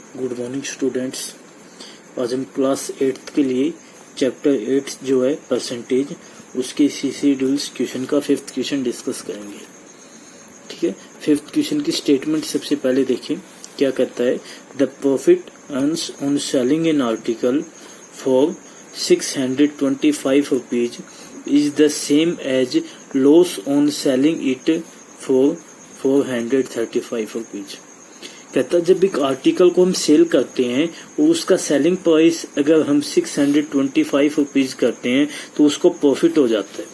Good morning students. आज हम class 8 के लिए चैप्टर 8 जो है परसेंटेज, उसके सीसी रूल्स क्वेश्चन का 5th क्वेश्चन डिस्कस करेंगे। ठीक है, 5th क्वेश्चन की स्टेटमेंट सबसे पहले देखिए क्या कहता है। The profit earns on selling an article for 625 rupees is the same as loss on selling it for 435 rupees. कहता है जब एक आर्टिकल को हम सेल करते हैं और उसका सेलिंग प्राइस अगर हम 625 रुपीज करते हैं तो उसको प्रॉफिट हो जाता है।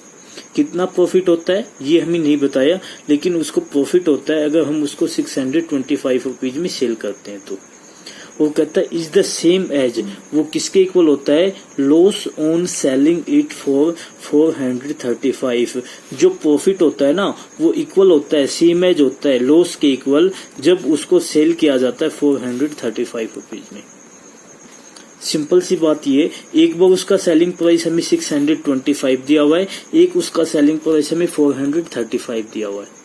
कितना प्रॉफिट होता है ये हमें नहीं बताया, लेकिन उसको प्रॉफिट होता है अगर हम उसको 625 रुपीज में सेल करते हैं तो। वो कहता है इज द सेम एज, वो किसके इक्वल होता है, loss on selling it for 435। जो प्रॉफिट होता है ना वो इक्वल होता है, सेम एज होता है लॉस के इक्वल जब उसको सेल किया जाता है 435 रुपीज में। सिंपल सी बात ये, एक बार उसका सेलिंग प्राइस हमें 625 दिया हुआ है, एक उसका सेलिंग प्राइस हमें 435 दिया हुआ है।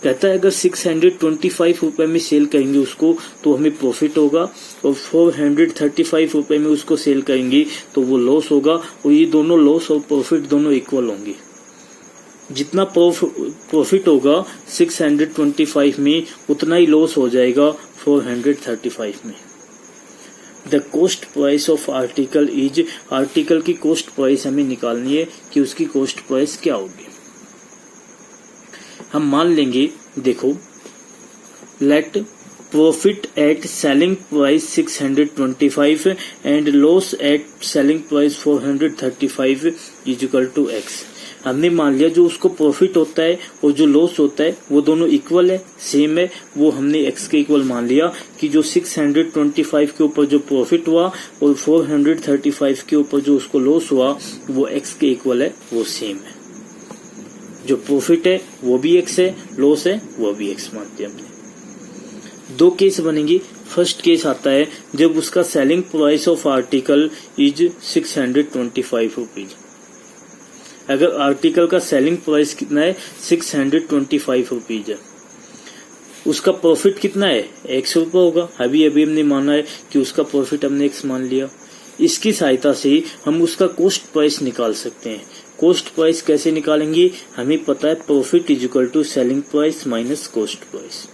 कहता है अगर 625 रुपए में सेल करेंगे उसको तो हमें प्रॉफिट होगा, और 435 रुपए में उसको सेल करेंगे तो वो लॉस होगा, और ये दोनों लॉस और प्रॉफिट दोनों इक्वल होंगे। जितना प्रॉफिट होगा 625 में उतना ही लॉस हो जाएगा 435 में। The cost price of article is, article की कॉस्ट प्राइस हमें निकालनी है कि उसकी कॉस्ट प्राइस क्या होगी। हम मान लेंगे, देखो, let profit at selling price 625 and loss at selling price 435 is equal to x. हमने मान लिया जो उसको प्रॉफिट होता है और जो लॉस होता है वो दोनों इक्वल है, सेम है, वो हमने एक्स के इक्वल मान लिया कि जो 625 के ऊपर जो प्रॉफिट हुआ और 435 के ऊपर जो उसको लॉस हुआ वो एक्स के इक्वल है, वो सेम है। जो प्रॉफिट है वो भी एक्स है, लॉस है वो भी एक्स मानते हैं हमने। दो केस बनेंगे। फर्स्ट केस आता है जब उसका selling price of article is 625 rupees. अगर आर्टिकल का सेलिंग प्राइस कितना है, 625 रुपीज है, उसका प्रॉफिट कितना है, 100 रुपये होगा। अभी हमने माना है कि उसका प्रॉफिट हमने एक्स मान लिया। इसकी सहायता से हम उसका कॉस्ट प्राइस निकाल सकते हैं। कॉस्ट प्राइस कैसे निकालेंगे, हमें पता है profit is equal to selling price minus cost price.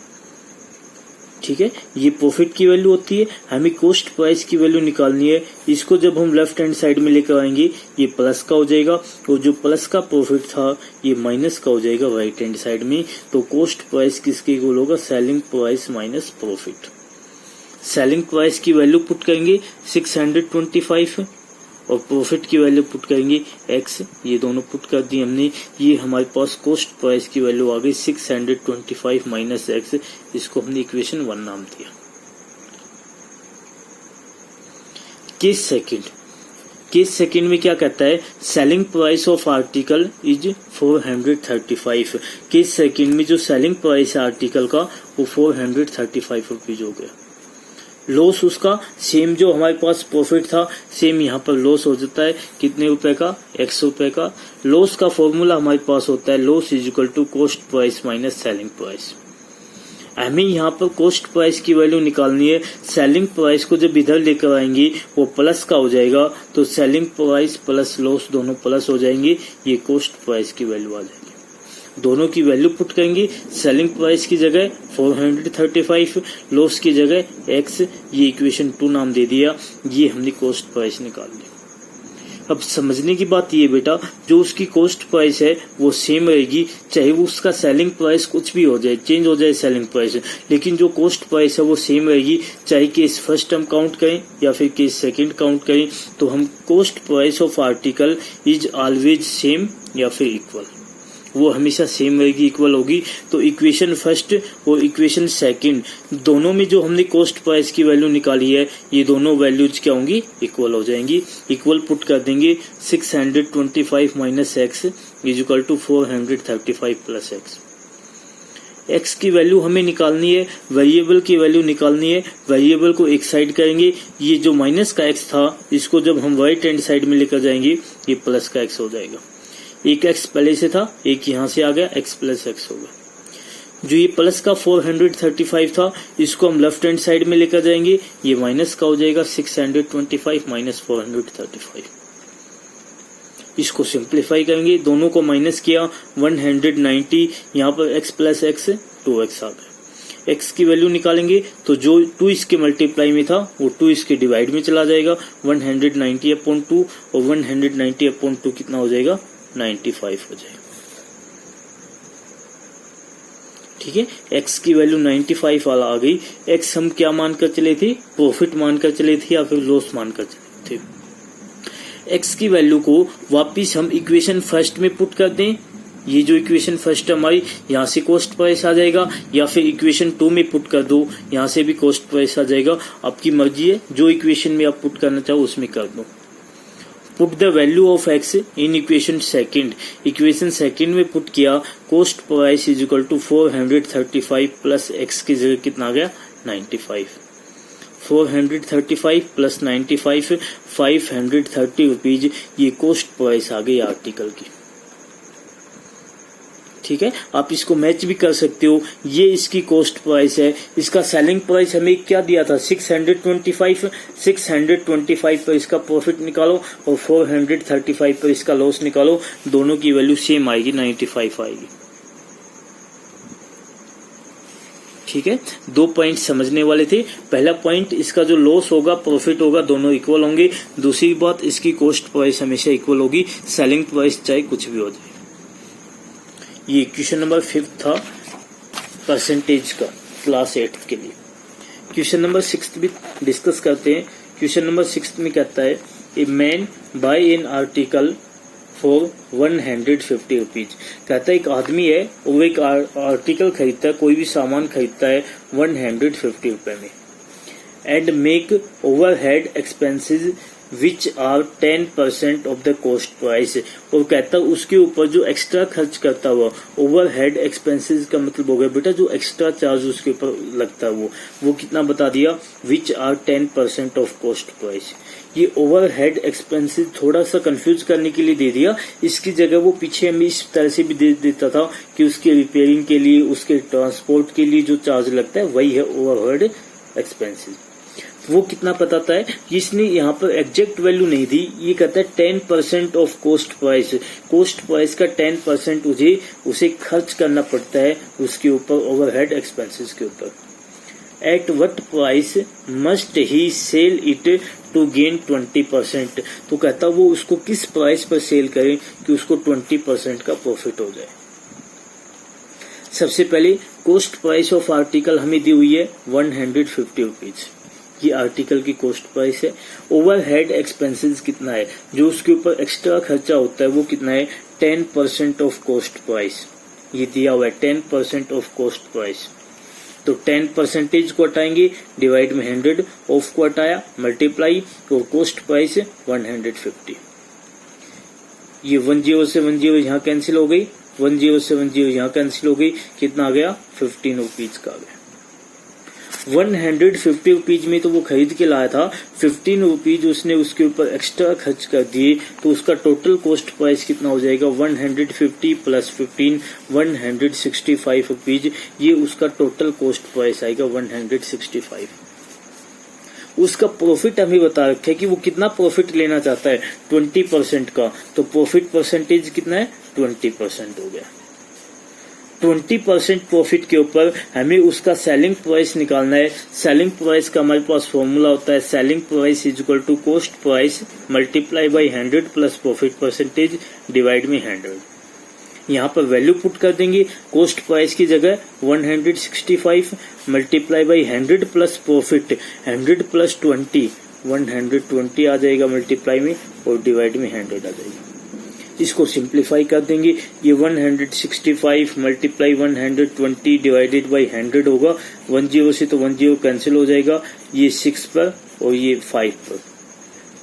ठीक है, ये प्रॉफिट की वैल्यू होती है, हमें कॉस्ट प्राइस की वैल्यू निकालनी है। इसको जब हम लेफ्ट हैंड साइड में लेकर आएंगे ये प्लस का हो जाएगा, और जो प्लस का प्रॉफिट था ये माइनस का हो जाएगा राइट हैंड साइड में। तो कॉस्ट प्राइस किसके इक्वल होगा, selling price minus profit. Selling price की वैल्यू पुट करेंगे 625 और प्रॉफिट की वैल्यू पुट करेंगे एक्स। ये दोनों पुट कर दिए हमने, ये हमारे पास कॉस्ट प्राइस की वैल्यू आ गई 625 माइनस एक्स। इसको हमने इक्वेशन 1 नाम दिया। केस सेकंड में क्या कहता है, selling price of article is 435। Case second में जो सेलिंग प्राइस है आर्टिकल का वो 435 रुपीज हो गया। लॉस उसका सेम, जो हमारे पास प्रॉफिट था सेम यहाँ पर लॉस हो जाता है, कितने रुपए का, 100 रुपए का। लॉस का फॉर्मूला हमारे पास होता है loss is equal to cost price minus selling price. हमें यहाँ पर कॉस्ट प्राइस की वैल्यू निकालनी है। सेलिंग प्राइस को जब इधर लेकर आएंगे वो प्लस का हो जाएगा, तो सेलिंग प्राइस प्लस लॉस दोनों प्लस हो जाएंगे, ये कॉस्ट प्राइस की वैल्यू आ जाएगी। दोनों की वैल्यू पुट करेंगे, सेलिंग प्राइस की जगह 435, लॉस की जगह एक्स। ये इक्वेशन 2 नाम दे दिया, ये हमने कॉस्ट प्राइस निकाल ली। अब समझने की बात ये बेटा, जो उसकी कॉस्ट प्राइस है वो सेम रहेगी, चाहे वो उसका सेलिंग प्राइस कुछ भी हो जाए, चेंज हो जाए सेलिंग प्राइस, लेकिन जो कॉस्ट प्राइस है वो सेम रहेगी। चाहे केस फर्स्ट हम काउंट करें या फिर केस सेकंड काउंट करें, तो हम cost price of article is always same या फिर इक्वल, वो हमेशा सेम रहेगी, इक्वल होगी। तो इक्वेशन फर्स्ट और इक्वेशन सेकंड दोनों में जो हमने कॉस्ट प्राइस की वैल्यू निकाली है ये दोनों वैल्यूज क्या होंगी, इक्वल हो जाएंगी। इक्वल पुट कर देंगे 625 minus x is equal to 435 plus x. X की वैल्यू हमें निकालनी है, वेरिएबल की वैल्यू निकालनी है। वेरिएबल को एक साइड करेंगे, ये जो माइनस का एक्स था इसको जब हम राइट हैंड साइड में लेकर जाएंगे ये प्लस का एक्स हो जाएगा। एक एक्स पहले से था, एक यहाँ से आ गया, एक्स प्लस एक्स होगा। जो ये प्लस का 435 था इसको हम लेफ्ट हैंड साइड में लेकर जाएंगे, ये माइनस का हो जाएगा 625 माइनस 435। इसको सिंप्लीफाई करेंगे, दोनों को माइनस किया 190, यहाँ पर x प्लस एक्स 2x आ गया। x की वैल्यू निकालेंगे तो जो 2 इसके मल्टीप्लाई में था वो 2 इसके डिवाइड में चला जाएगा, 190/2 और 190/2 कितना हो जाएगा 95 हो जाएगा। ठीक है, x की वैल्यू 95 वाला आ गई। x हम क्या मानकर चले थे, प्रॉफिट मानकर चले थे या फिर लॉस मानकर चले थे। x की वैल्यू को वापिस हम इक्वेशन फर्स्ट में पुट कर दें, ये जो इक्वेशन फर्स्ट हमारी यहाँ से कॉस्ट प्राइस आ जाएगा, या फिर इक्वेशन 2 में पुट कर दो, यहाँ से भी कॉस्ट प्राइस आ जाएगा, आपकी मर्जी है, जो इक्वेशन में आप पुट करना चाहो उसमें कर दो। Put the value of x in equation second, equation second में पुट किया, cost price is equal to 435 plus x की जगह कितना आ गया 95, 435 प्लस 95 530 रुपीज, ये कॉस्ट प्राइस आ गई आर्टिकल की। ठीक है, आप इसको मैच भी कर सकते हो, ये इसकी कॉस्ट प्राइस है, इसका सेलिंग प्राइस हमें क्या दिया था 625, 625 पर इसका प्रॉफिट निकालो और 435 पर इसका लॉस निकालो, दोनों की वैल्यू सेम आएगी 95 आएगी। ठीक है, 2 पॉइंट समझने वाले थे। पहला पॉइंट, इसका जो लॉस होगा प्रॉफिट होगा दोनों इक्वल होंगे। दूसरी बात, इसकी कॉस्ट प्राइस हमेशा इक्वल होगी, सेलिंग प्राइस चाहे कुछ भी हो जाए। ये क्वेश्चन नंबर 5 था परसेंटेज का क्लास 8 के लिए। क्वेश्चन नंबर 6 भी डिस्कस करते हैं। क्वेश्चन नंबर 6 में कहता है a man buy an article for 150 rupees. कहता है एक आदमी है वो एक आर्टिकल खरीदता है, कोई भी सामान खरीदता है 150 रुपए में, and make overhead expenses which are 10% of the cost price. और कहता है उसके ऊपर जो एक्स्ट्रा खर्च करता हुआ, ओवरहेड एक्सपेंसेस का मतलब हो गया बेटा जो एक्स्ट्रा चार्ज उसके ऊपर लगता है वो कितना बता दिया, which are 10% of cost price. ये ओवरहेड एक्सपेंसेस थोड़ा सा कंफ्यूज करने के लिए दे दिया, इसकी जगह वो पीछे हमें इस तरह से भी दे देता था कि उसके रिपेयरिंग के लिए, उसके ट्रांसपोर्ट के लिए जो चार्ज लगता है वही है ओवरहेड एक्सपेंसेस। वो कितना बताता है, इसने यहाँ पर एग्जैक्ट वैल्यू नहीं दी, ये कहता है 10% of cost price. Cost price का 10% उसे खर्च करना पड़ता है उसके ऊपर, ओवरहेड एक्सपेंसेस के ऊपर। At what price must he sell it to gain 20%। तो कहता वो उसको किस प्राइस पर सेल करे कि उसको 20% का प्रॉफिट हो जाए। सबसे पहले कॉस्ट प्राइस ऑफ आर्टिकल हमें दी हुई है 150 रुपीज, ये आर्टिकल की कॉस्ट प्राइस है। ओवरहेड एक्सपेंसेस कितना है, जो उसके ऊपर एक्स्ट्रा खर्चा होता है वो कितना है 10% ऑफ कॉस्ट प्राइस, ये दिया हुआ है 10% ऑफ कॉस्ट प्राइस। तो 10% को हटाएंगे, डिवाइड में 100, ऑफ को हटाया, मल्टीप्लाई, तो कॉस्ट प्राइस 150। ये 10 से 10 यहाँ कैंसिल हो गई, 10 से 10 यहाँ कैंसिल हो गई, कितना आ गया 15 रुपीज का आ गया। 150 रुपीज में तो वो खरीद के लाया था, 15 रुपीज उसने उसके ऊपर एक्स्ट्रा खर्च कर दिए, तो उसका टोटल कॉस्ट प्राइस कितना हो जाएगा 150 प्लस 15 165 रुपीज, ये उसका टोटल कॉस्ट प्राइस आएगा 165। उसका प्रॉफिट हमें बता रखा है कि वो कितना प्रॉफिट लेना चाहता है 20% का, तो प्रॉफिट परसेंटेज कितना है 20% हो गया। 20% प्रॉफिट के ऊपर हमें उसका सेलिंग प्राइस निकालना है। सेलिंग प्राइस का हमारे पास फॉर्मूला होता है selling price is equal to cost price multiply by 100 plus profit percentage divide में 100। यहाँ पर वैल्यू पुट कर देंगे, कॉस्ट प्राइस की जगह 165 multiply by 100 plus profit 100 plus 20 120 आ जाएगा मल्टीप्लाई में, और डिवाइड में 100 आ जाएगा। इसको सिंप्लीफाई कर देंगे, ये 165 मल्टीप्लाई 120 डिवाइडेड बाई 100 होगा, 10 से तो 10 कैंसिल हो जाएगा, ये 6 पर और ये 5 पर,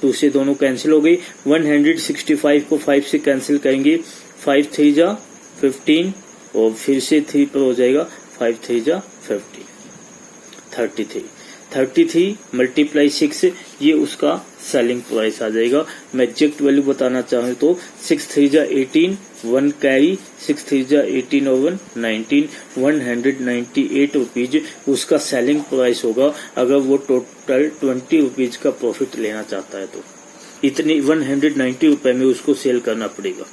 2 से दोनों कैंसिल हो गई। 165 को 5 से कैंसिल करेंगे, 5 3 जा 15 और फिर से 3 पर हो जाएगा, 5 3 जा 50 33। 33 मल्टीप्लाई 6 ये उसका सेलिंग प्राइस आ जाएगा। मैं एग्जैक्ट वैल्यू बताना चाहूँ तो 6 3 जा 18, 1 कैरी, 6 3 जा 18 और 1 19, 198 रुपीज उसका सेलिंग प्राइस होगा अगर वो टोटल 20 रुपीज का प्रॉफिट लेना चाहता है तो इतनी 190 रुपए में उसको सेल करना पड़ेगा।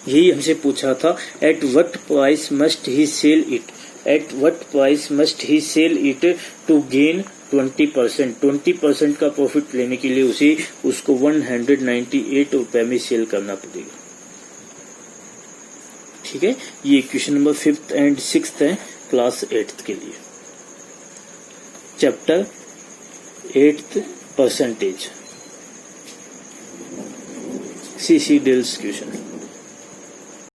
यही हमसे पूछा था at what price must he sell it, at what price must he sell it to gain 20%। 20% का प्रॉफिट लेने के लिए उसे उसको 198 रुपए में सेल करना पड़ेगा। ठीक है, ये question number 5th and 6th है क्लास 8th के लिए। Chapter 8th percentage, CC deals question.